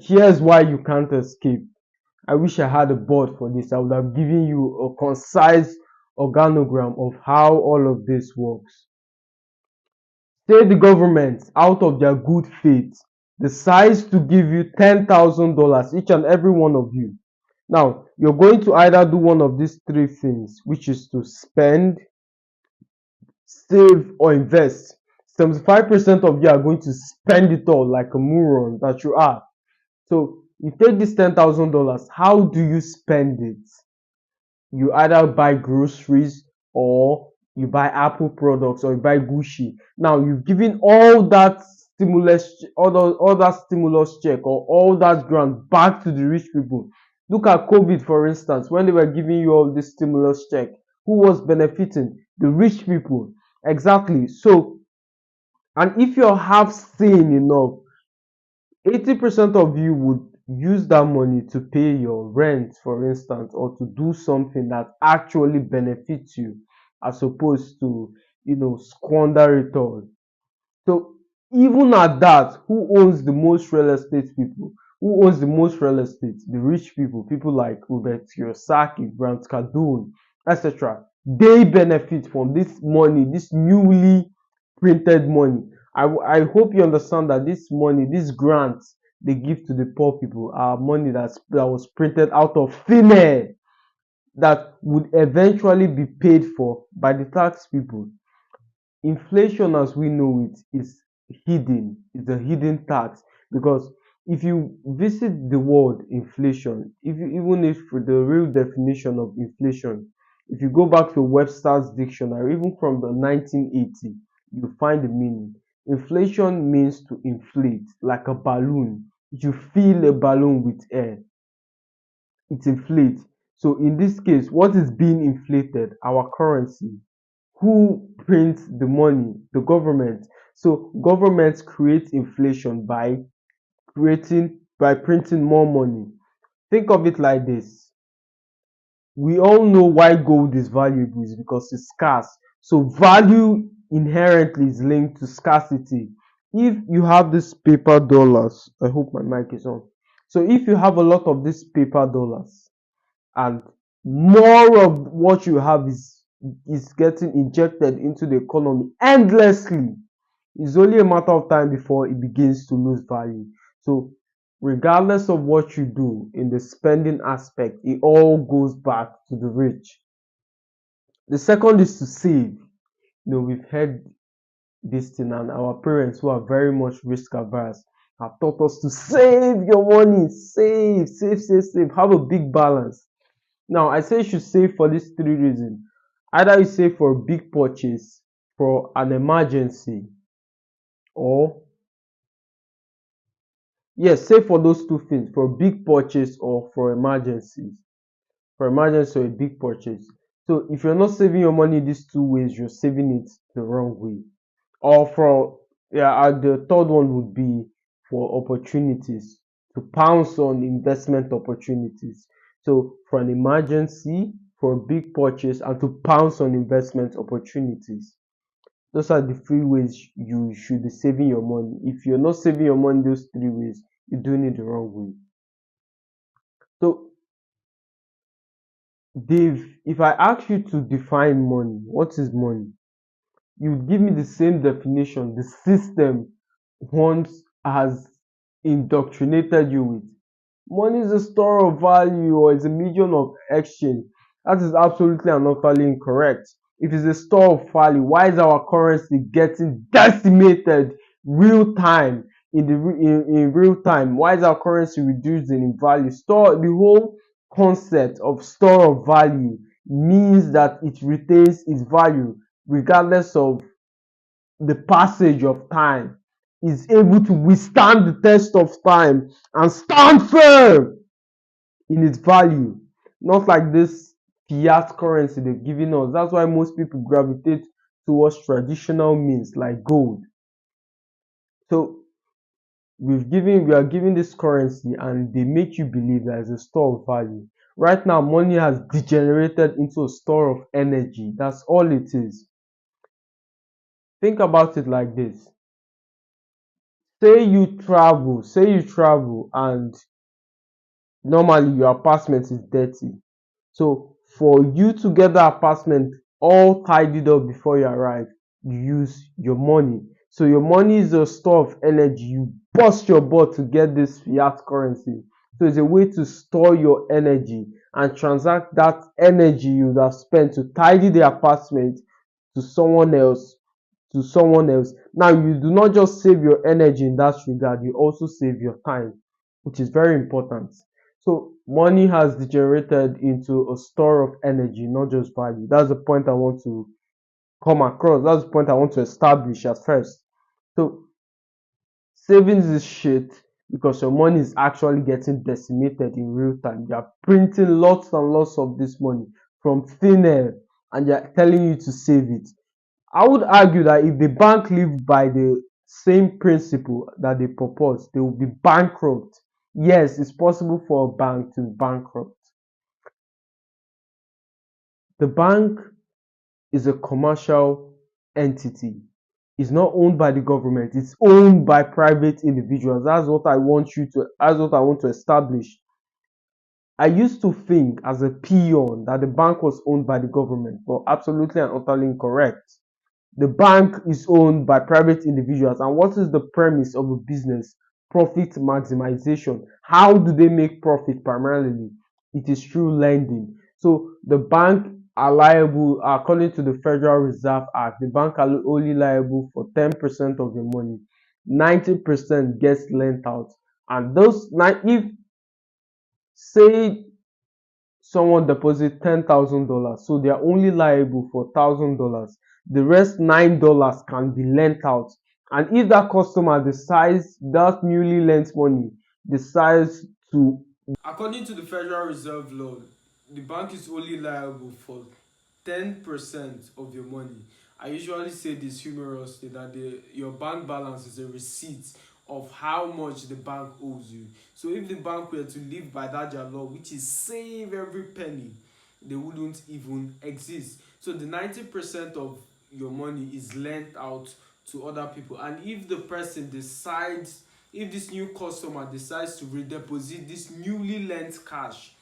Here's why you can't escape. I wish I had a board for this. I would have given you a concise organogram of how all of this works. Say the government, out of their good faith, decides to give you $10,000, each and every one of you. Now, you're going to either do one of these three things, which is to spend, save, or invest. 75% of you are going to spend it all like a moron that you are. So, you take this $10,000, how do you spend it? You either buy groceries or you buy Apple products or you buy Gucci. Now you've given all that stimulus check or all that grant back to the rich people. Look at COVID, for instance, when they were giving you all this stimulus check, who was benefiting? The rich people. Exactly. So, and if you're half sane enough, 80% of you would use that money to pay your rent, for instance, or to do something that actually benefits you as opposed to, squander it all. So even at that, who owns the most real estate people? Who owns the most real estate? The rich people, people like Robert Kiyosaki, Grant Cardone, etc. They benefit from this money, this newly printed money. I hope you understand that this money, these grants they give to the poor people are money that was printed out of thin air that would eventually be paid for by the tax people. Inflation as we know it is hidden. It's a hidden tax because if you visit the word inflation, if you even if the real definition of inflation, if you go back to Webster's dictionary, even from the 1980, you find the meaning. Inflation means to inflate, like a balloon. You fill a balloon with air, it inflates. So in this case, what is being inflated? Our currency. Who prints the money? The government. So governments create inflation by printing more money. Think of it like this. We all know why gold is valuable is because it's scarce. So value inherently is linked to scarcity. If you have this paper dollars, I hope my mic is on. So if you have a lot of these paper dollars and more of what you have is getting injected into the economy endlessly, it's only a matter of time before it begins to lose value. So regardless of what you do in the spending aspect, it all goes back to the rich. The second is to save. We've heard this thing, and our parents who are very much risk averse have taught us to save your money, save, save, save, save, have a big balance. Now, I say you should save for these three reasons. Either you save for a big purchase, for an emergency, or yes, save for those two things, for a big purchase or for emergencies. For emergency or a big purchase. So if you're not saving your money these two ways, you're saving it the wrong way. Or for the third one would be for opportunities, to pounce on investment opportunities. So for an emergency, for a big purchase, and to pounce on investment opportunities. Those are the three ways you should be saving your money. If you're not saving your money those three ways, you're doing it the wrong way. So Dave, if I ask you to define money, what is money? You would give me the same definition the system once has indoctrinated you with. Money is a store of value or is a medium of exchange. That is absolutely and utterly incorrect. If it's a store of value, why is our currency getting decimated real time in real time? Why is our currency reducing in value? The whole concept of store of value means that it retains its value regardless of the passage of time, is able to withstand the test of time and stand firm in its value. Not like this fiat currency they're giving us. That's why most people gravitate towards traditional means like gold. So we are giving this currency and they make you believe that it's a store of value. Right now, money has degenerated into a store of energy. That's all it is. Think about it like this. Say you travel and normally your apartment is dirty. So for you to get the apartment all tidied up before you arrive, you use your money. So your money is a store of energy. You bust your butt to get this fiat currency. So it's a way to store your energy and transact that energy you would have spent to tidy the apartment to someone else Now you do not just save your energy in that regard, you also save your time, which is very important. So money has degenerated into a store of energy, not just value. That's the point I want to come across. That's the point I want to establish at first. So savings is shit because your money is actually getting decimated in real time. They are printing lots and lots of this money from thin air and they are telling you to save it. I would argue that if the bank lived by the same principle that they propose, they will be bankrupt. Yes, it's possible for a bank to be bankrupt. The bank is a commercial entity. It's not owned by the government, it's owned by private individuals. That's what I want to establish. I used to think as a peon that the bank was owned by the government, but absolutely and utterly incorrect. The bank is owned by private individuals. And what is the premise of a business? Profit maximization. How do they make profit primarily? It is through lending. So the bank are liable, according to the Federal Reserve Act, the bank are only liable for 10% of your money. 90% gets lent out. And if say someone deposit $10,000, so they are only liable for $1,000. The rest $9 can be lent out. And if that customer decides that newly lent money decides to, according to the Federal Reserve law, the bank is only liable for 10% of your money. I usually say this humorously that your bank balance is a receipt of how much the bank owes you. So if the bank were to live by that their law, which is save every penny, they wouldn't even exist. So the 90% of your money is lent out to other people. And if this new customer decides to redeposit this newly lent cash,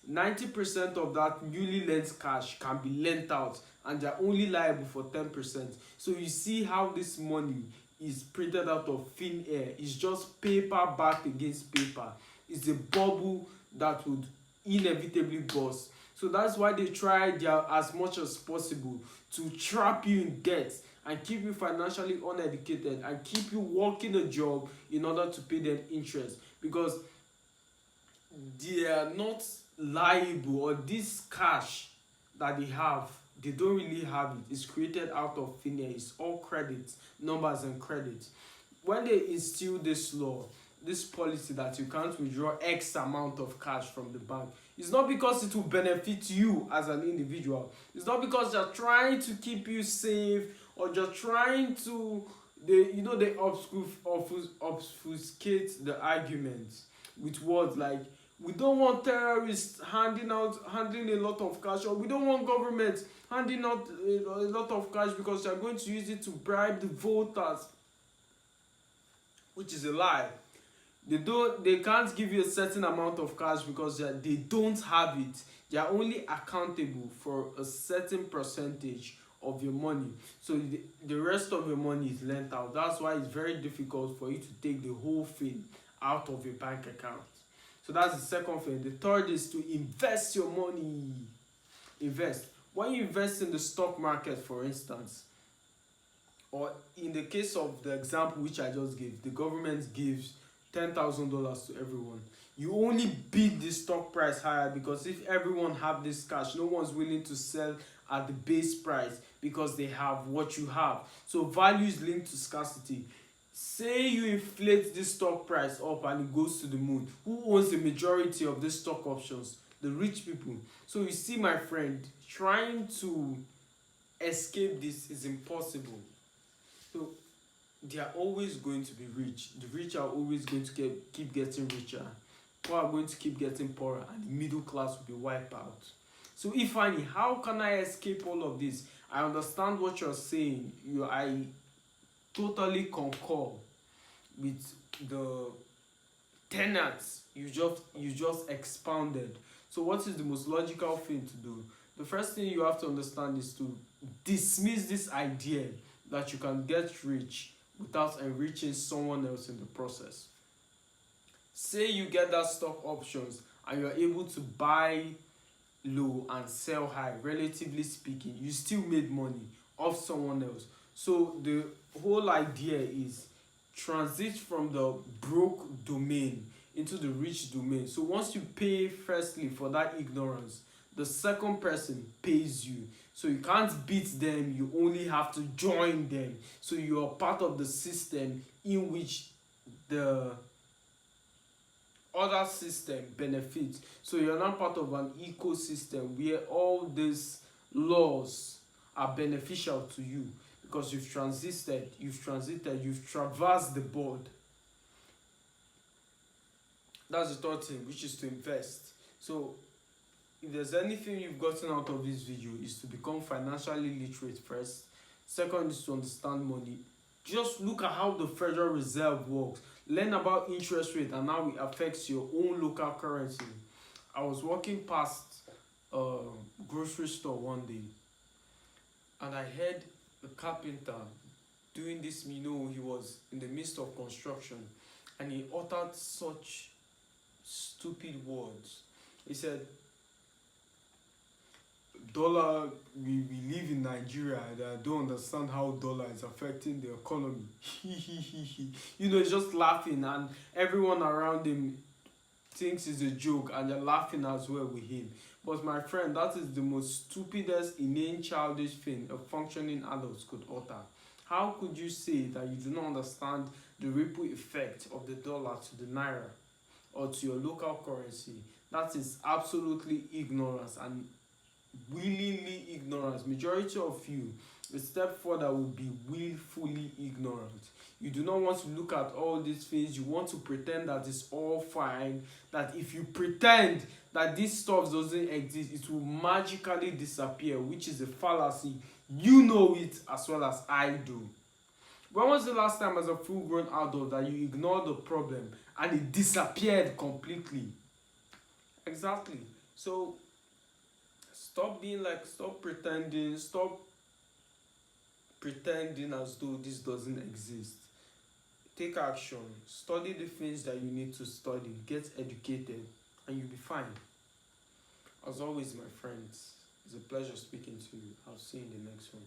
90% of that newly lent cash can be lent out and they're only liable for 10%. So you see how this money is printed out of thin air. It's just paper backed against paper. It's a bubble that would inevitably burst. So that's why they try as much as possible to trap you in debt and keep you financially uneducated and keep you working a job in order to pay them interest, because they are not liable, or this cash that they have, they don't really have it. It's created out of thin air. It's all credit, numbers and credit. When they instill this law, this policy that you can't withdraw X amount of cash from the bank, it's not because it will benefit you as an individual. It's not because they're trying to keep you safe or just trying to, they obfuscate the argument with words like, we don't want terrorists handling a lot of cash, or we don't want government handing out a lot of cash because they are going to use it to bribe the voters, which is a lie. They can't give you a certain amount of cash because they don't have it. They are only accountable for a certain percentage of your money. So the rest of your money is lent out. That's why it's very difficult for you to take the whole thing out of your bank account. So that's the second thing. The third is to invest your money. Invest. When you invest in the stock market, for instance, or in the case of the example which I just gave, the government gives $10,000 to everyone. You only beat the stock price higher, because if everyone have this cash, no one's willing to sell at the base price because they have what you have. So value is linked to scarcity. Say you inflate this stock price up and it goes to the moon. Who owns the majority of these stock options? The rich people. So you see, my friend, trying to escape this is impossible. So they are always going to be rich. The rich are always going to keep getting richer. Poor are going to keep getting poorer, and the middle class will be wiped out. So Ifeanyi, how can I escape all of this? I understand what you're saying. I totally concur with the tenants you just expounded. So what is the most logical thing to do? The first thing you have to understand is to dismiss this idea that you can get rich without enriching someone else in the process. Say you get that stock options and you're able to buy low and sell high, relatively speaking, you still made money off someone else. So the whole idea is transit from the broke domain into the rich domain. So once you pay firstly for that ignorance, the second person pays you. So you can't beat them, you only have to join them. So you are part of the system in which the other system benefits. So you're not part of an ecosystem where all these laws are beneficial to you because you've traversed the board. That's the third thing, which is to invest. So if there's anything you've gotten out of this video, is to become financially literate first. Second is to understand money. Just look at how the Federal Reserve works. Learn about interest rate and how it affects your own local currency. I was walking past a grocery store one day and I heard a carpenter doing this. He was in the midst of construction and he uttered such stupid words. He said, dollar, we live in Nigeria and I don't understand how dollar is affecting the economy. He's just laughing and everyone around him thinks it's a joke and they're laughing as well with him. But my friend, that is the most stupidest, inane, childish thing a functioning adult could utter. How could you say that you do not understand the ripple effect of the dollar to the naira or to your local currency? That is absolutely ignorance and willingly ignorance. Majority of you, a step further, will be willfully ignorant. You do not want to look at all these things. You want to pretend that it's all fine, that if you pretend that this stuff doesn't exist, it will magically disappear, which is a fallacy. You know it as well as I do. When was the last time as a full-grown adult that you ignored the problem and it disappeared completely? Exactly. So stop pretending as though this doesn't exist. Take action, study the things that you need to study, get educated, and you'll be fine. As always, my friends, it's a pleasure speaking to you. I'll see you in the next one.